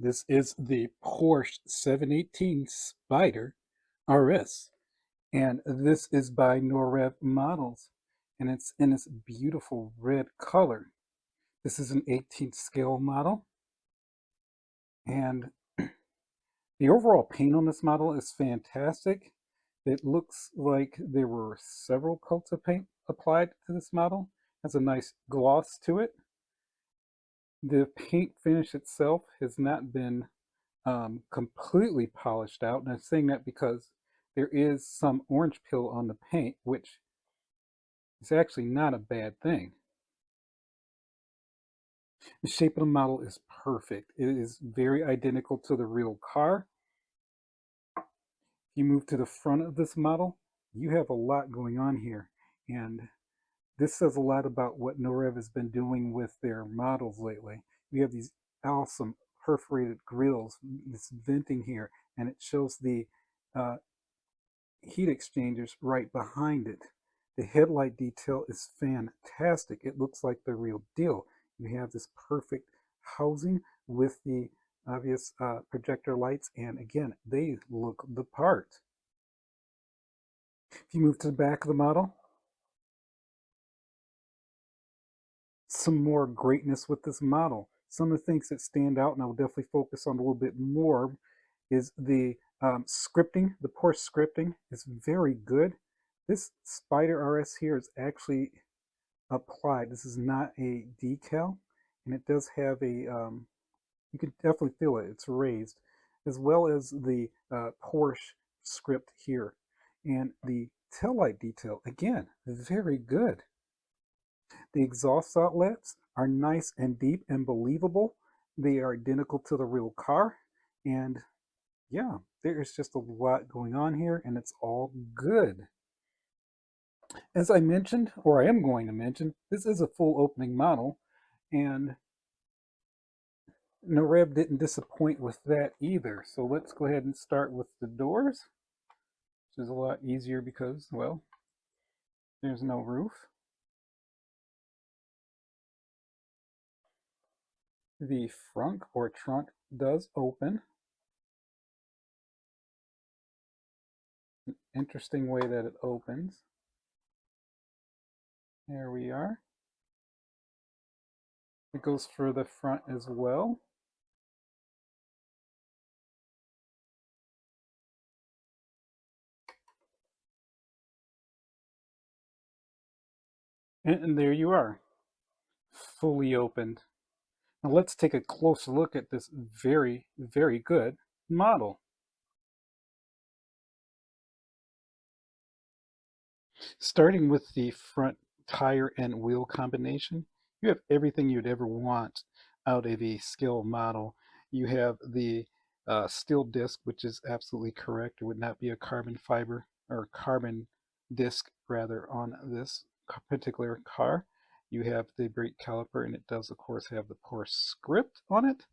This is the Porsche 718 Spyder RS, and this is by Norev Models, and it's in this beautiful red color. This is an 18th scale model, and the overall paint on this model is fantastic. It looks like there were several coats of paint applied to this model. It has a nice gloss to it. The paint finish itself has not been completely polished out. And I'm saying that because there is some orange peel on the paint, which is actually not a bad thing. The shape of the model is perfect. It is very identical to the real car. If you move to the front of this model, you have a lot going on here. And this says a lot about what Norev has been doing with their models lately. We have these awesome perforated grills, this venting here, and it shows the uh, heat exchangers right behind it. The headlight detail is fantastic. It looks like the real deal. You have this perfect housing with the obvious projector lights, and again, they look the part. If you move to the back of the model, some more greatness with this model. Some of the things that stand out, and I will definitely focus on a little bit more, is the scripting. The Porsche scripting is very good. This Spyder RS here is actually applied. This is not a decal, and it does have a, you can definitely feel it, it's raised, as well as the Porsche script here. And the taillight detail, again, very good. The exhaust outlets are nice and deep and believable. They are identical to the real car. And yeah, there's just a lot going on here, and it's all good. As I mentioned, or I am going to mention, this is a full opening model, and Norev didn't disappoint with that either. So let's go ahead and start with the doors, which is a lot easier because, well, there's no roof. The front or trunk does open. An interesting way that it opens. There we are. It goes for the front as well. And there you are, fully opened. Now let's take a closer look at this very, very good model. Starting with the front tire and wheel combination, you have everything you'd ever want out of a scale model. You have the steel disc, which is absolutely correct. It would not be a carbon fiber or carbon disc rather on this particular car. You have the brake caliper, and it does of course have the Porsche script on it.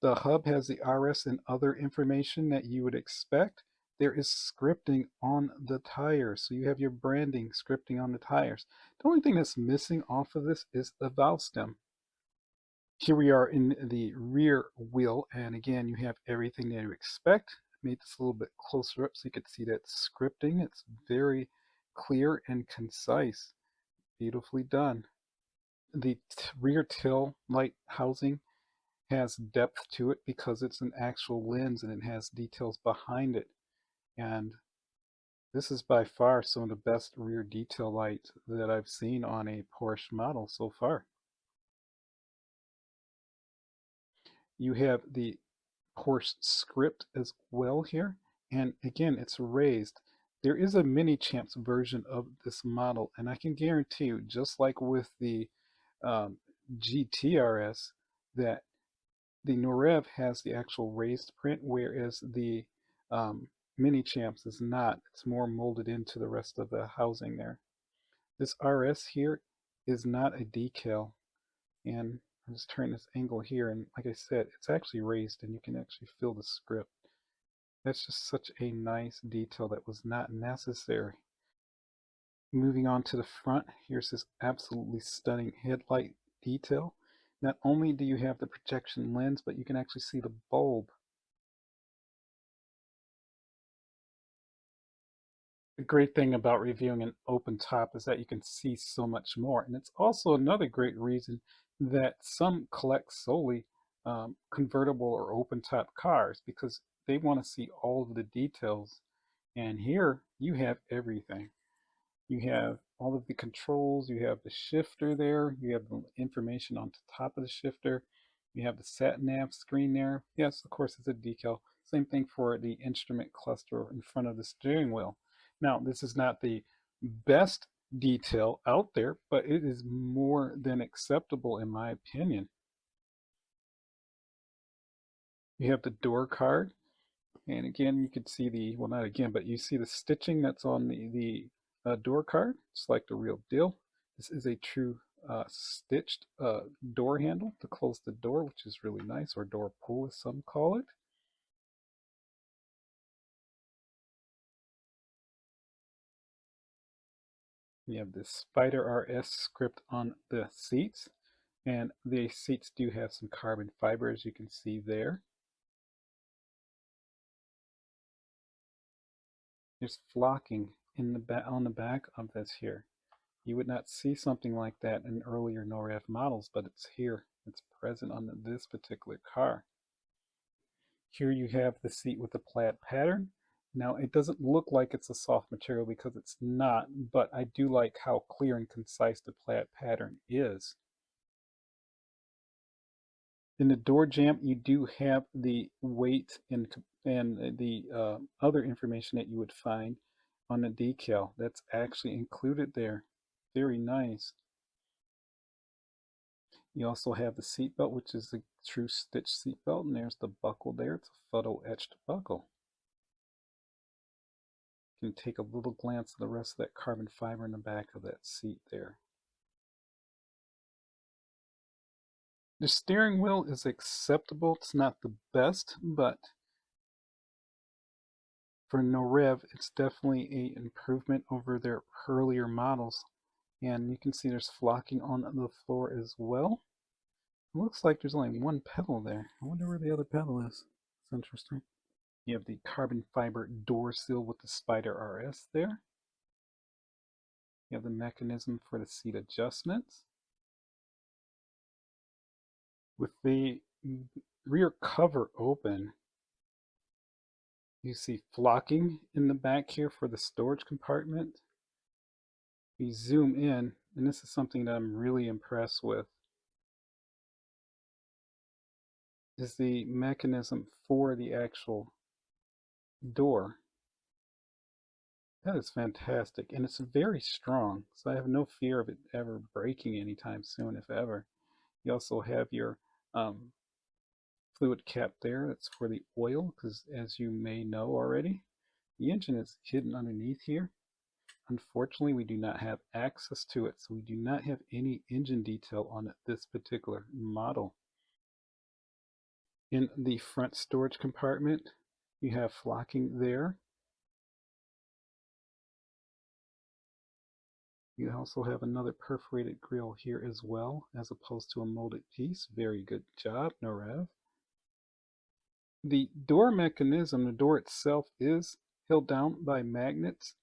The hub has the RS and other information that you would expect. There is scripting on the tires, so you have your branding scripting on the tires. The only thing that's missing off of this is the valve stem. Here we are in the rear wheel, and again, you have everything that you expect. I made this a little bit closer up so you could see that scripting. It's very clear and concise. Beautifully done. The rear tail light housing has depth to it because it's an actual lens and it has details behind it. And this is by far some of the best rear detail light that I've seen on a Porsche model so far. You have the Porsche script as well here, and again, it's raised. There is a mini champs version of this model, and I can guarantee you, just like with the um, GTRS, that the Norev has the actual raised print, whereas the Mini Champs is not. It's more molded into the rest of the housing there. This RS here is not a decal, and I'll just turn this angle here, and like I said, it's actually raised, and you can actually feel the script. That's just such a nice detail that was not necessary. Moving on to the front, here's this absolutely stunning headlight detail. Not only do you have the projection lens, but you can actually see the bulb. The great thing about reviewing an open top is that you can see so much more. And it's also another great reason that some collect solely convertible or open top cars because they want to see all of the details. And here you have everything. You have all of the controls, you have the shifter there, you have the information on the top of the shifter, you have the sat nav screen there. Yes, of course, it's a decal. Same thing for the instrument cluster in front of the steering wheel. Now, this is not the best detail out there, but it is more than acceptable in my opinion. You have the door card, and again, you could see the, well, not again, but you see the stitching that's on the door card. It's like the real deal. This is a true stitched door handle to close the door, which is really nice, or door pull as some call it. You have this Spyder RS script on the seats, and the seats do have some carbon fiber, as you can see there. There's flocking in the on the back of this here. You would not see something like that in earlier Norev models, but it's here. It's present on this particular car. Here you have the seat with the plaid pattern. Now, it doesn't look like it's a soft material because it's not, but I do like how clear and concise the plaid pattern is. In the door jamb, you do have the weight and the other information that you would find on the decal. That's actually included there. Very nice. You also have the seatbelt, which is a true stitch seatbelt, and there's the buckle there. It's a photo etched buckle. You can take a little glance at the rest of that carbon fiber in the back of that seat there. The steering wheel is acceptable. It's not the best, but for Norev, it's definitely an improvement over their earlier models. And you can see there's flocking on the floor as well. It looks like there's only one pedal there. I wonder where the other pedal is. It's interesting. You have the carbon fiber door sill with the Spyder RS there. You have the mechanism for the seat adjustments. With the rear cover open, you see flocking in the back here for the storage compartment. We zoom in, and this is something that I'm really impressed with, is the mechanism for the actual door. That is fantastic, and it's very strong, so I have no fear of it ever breaking anytime soon, if ever. You also have your fluid cap there. That's for the oil, because as you may know already, the engine is hidden underneath here. Unfortunately, we do not have access to it, so we do not have any engine detail on this particular model. In the front storage compartment, you have flocking there. You also have another perforated grill here as well, as opposed to a molded piece. Very good job, Norev. The door mechanism, the door itself, is held down by magnets.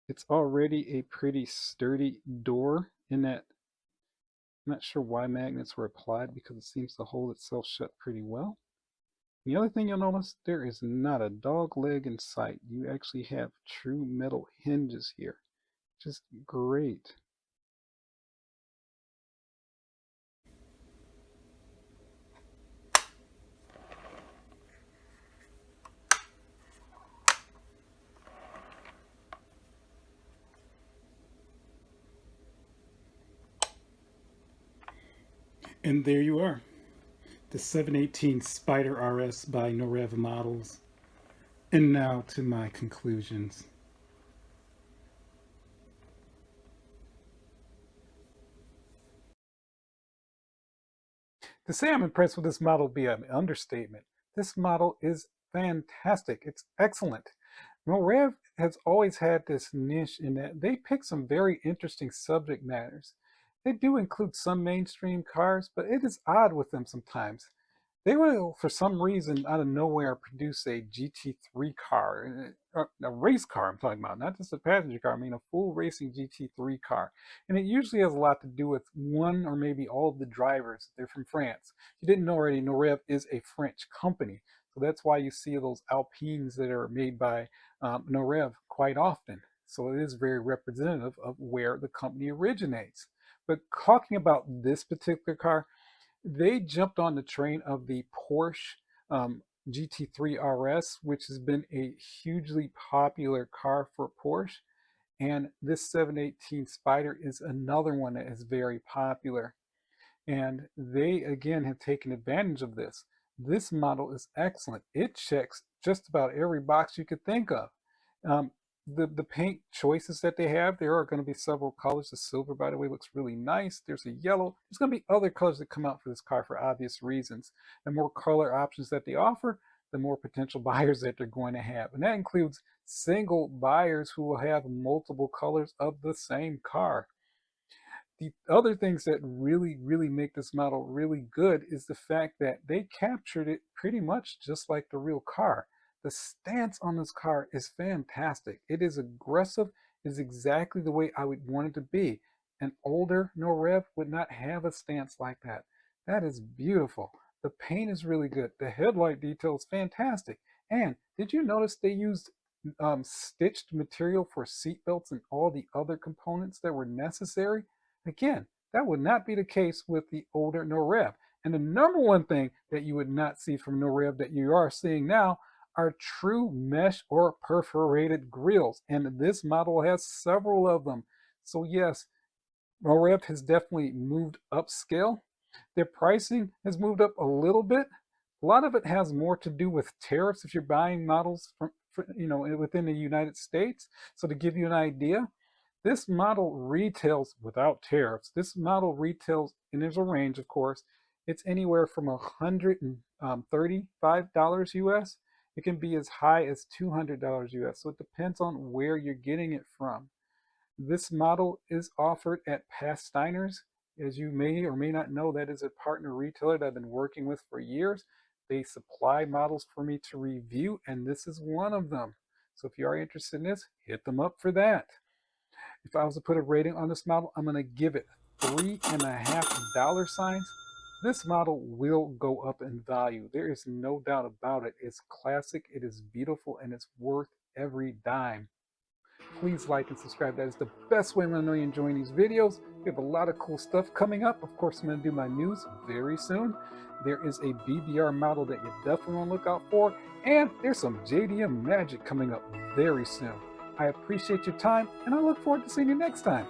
It's already a pretty sturdy door in that I'm not sure why magnets were applied because it seems to hold itself shut pretty well. The other thing you'll notice, there is not a dog leg in sight. You actually have true metal hinges here. Just great. And there you are, the 718 Spyder RS by Norev Models. And now to my conclusions. To say I'm impressed with this model would be an understatement. This model is fantastic. It's excellent. Norev has always had this niche in that they pick some very interesting subject matters. They do include some mainstream cars, but it is odd with them sometimes. They will, for some reason, out of nowhere, produce a GT3 car, a race car I'm talking about, not just a passenger car, I mean a full racing GT3 car. And it usually has a lot to do with one or maybe all of the drivers. They're from France. If you didn't know already, Norev is a French company. So that's why you see those Alpines that are made by Norev quite often. So it is very representative of where the company originates. But talking about this particular car, they jumped on the train of the Porsche GT3 RS, which has been a hugely popular car for Porsche. And this 718 Spyder is another one that is very popular. And they, again, have taken advantage of this. This model is excellent. It checks just about every box you could think of. Um, the paint choices that they have, there are going to be several colors. The silver, by the way, looks really nice. There's a yellow. There's going to be other colors that come out for this car for obvious reasons. The more color options that they offer, the more potential buyers that they're going to have. And that includes single buyers who will have multiple colors of the same car. The other things that really make this model really good is the fact that they captured it pretty much just like the real car. The stance on this car is fantastic. It is aggressive. It is exactly the way I would want it to be. An older Norev would not have a stance like that. That is beautiful. The paint is really good. The headlight detail is fantastic. And did you notice they used stitched material for seat belts and all the other components that were necessary? Again, that would not be the case with the older Norev. And the number one thing that you would not see from Norev that you are seeing now are true mesh or perforated grills. And this model has several of them. So yes, Norev has definitely moved upscale. Their pricing has moved up a little bit. A lot of it has more to do with tariffs if you're buying models from, within the United States. So to give you an idea, this model retails without tariffs. This model retails, and there's a range, of course. It's anywhere from $135 US. It can be as high as $200 US. So it depends on where you're getting it from. This model is offered at Past Steiners. As you may or may not know, that is a partner retailer that I've been working with for years. They supply models for me to review, and this is one of them. So if you are interested in this, hit them up for that. If I was to put a rating on this model, I'm going to give it $3.50. This model will go up in value. There is no doubt about it. It's classic, it is beautiful, and it's worth every dime. Please like and subscribe. That is the best way I'm going to know you're enjoying these videos. We have a lot of cool stuff coming up. Of course, I'm going to do my news very soon. There is a BBR model that you definitely want to look out for. And there's some JDM magic coming up very soon. I appreciate your time, and I look forward to seeing you next time.